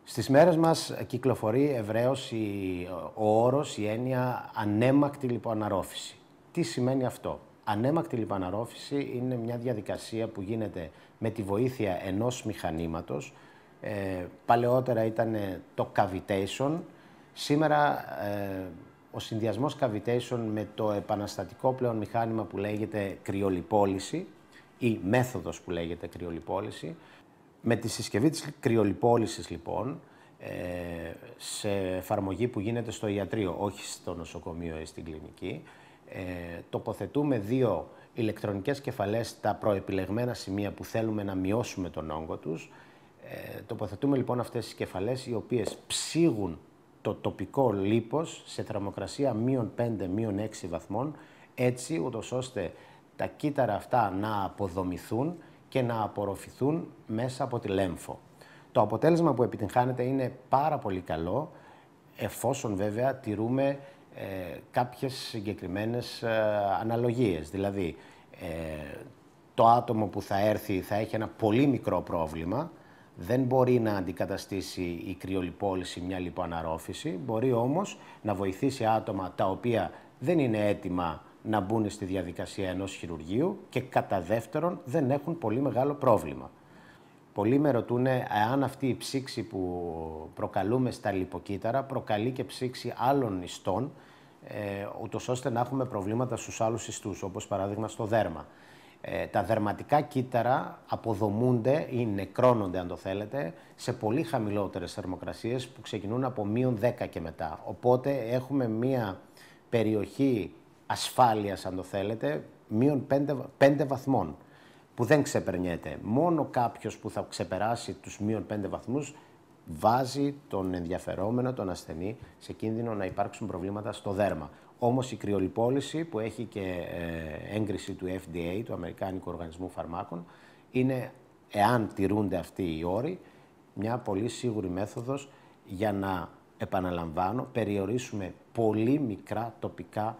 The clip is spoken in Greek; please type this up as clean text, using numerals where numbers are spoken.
Στις μέρες μας κυκλοφορεί ευρέως ο όρος, η έννοια ανέμακτη λιποαναρρόφηση. Τι σημαίνει αυτό? Ανέμακτη λιποαναρρόφηση είναι μια διαδικασία που γίνεται με τη βοήθεια ενός μηχανήματος. Παλαιότερα ήταν το cavitation. Σήμερα ο συνδυασμός cavitation με το επαναστατικό πλέον μηχάνημα που λέγεται κρυολιπόληση ή μέθοδος που λέγεται κρυολιπόληση. Με τη συσκευή της κρυολιπόλησης, λοιπόν, σε εφαρμογή που γίνεται στο ιατρείο, όχι στο νοσοκομείο ή στην κλινική, τοποθετούμε δύο ηλεκτρονικές κεφαλές στα προεπιλεγμένα σημεία που θέλουμε να μειώσουμε τον όγκο τους. Τοποθετούμε λοιπόν αυτές τις κεφαλές, οι οποίες ψήγουν το τοπικό λίπος σε θερμοκρασία -5, -6 βαθμών, έτσι ούτως ώστε τα κύτταρα αυτά να αποδομηθούν και να απορροφηθούν μέσα από τη λέμφο. Το αποτέλεσμα που επιτυγχάνεται είναι πάρα πολύ καλό, εφόσον βέβαια τηρούμε κάποιες συγκεκριμένες αναλογίες. Δηλαδή, το άτομο που θα έρθει θα έχει ένα πολύ μικρό πρόβλημα, δεν μπορεί να αντικαταστήσει η κρυολιπόληση μια λιποαναρρόφηση, μπορεί όμως να βοηθήσει άτομα τα οποία δεν είναι έτοιμα να μπουν στη διαδικασία ενός χειρουργείου και κατά δεύτερον δεν έχουν πολύ μεγάλο πρόβλημα. Πολλοί με ρωτούν αν αυτή η ψήξη που προκαλούμε στα λιποκύτταρα προκαλεί και ψήξη άλλων ιστών, ούτως ώστε να έχουμε προβλήματα στους άλλους ιστούς, όπως παράδειγμα στο δέρμα. Τα δερματικά κύτταρα αποδομούνται ή νεκρώνονται, αν το θέλετε, σε πολύ χαμηλότερες θερμοκρασίες που ξεκινούν από -10 και μετά. Οπότε έχουμε μία περιοχή ασφάλειας, αν το θέλετε, -5 βαθμών, που δεν ξεπερνιέται. Μόνο κάποιος που θα ξεπεράσει τους -5 βαθμούς βάζει τον ενδιαφερόμενο, τον ασθενή, σε κίνδυνο να υπάρξουν προβλήματα στο δέρμα. Όμως η κρυολιπόληση, που έχει και έγκριση του FDA, του Αμερικάνικου Οργανισμού Φαρμάκων, είναι, εάν τηρούνται αυτοί οι όροι, μια πολύ σίγουρη μέθοδος για να, επαναλαμβάνω, περιορίσουμε πολύ μικρά τοπικά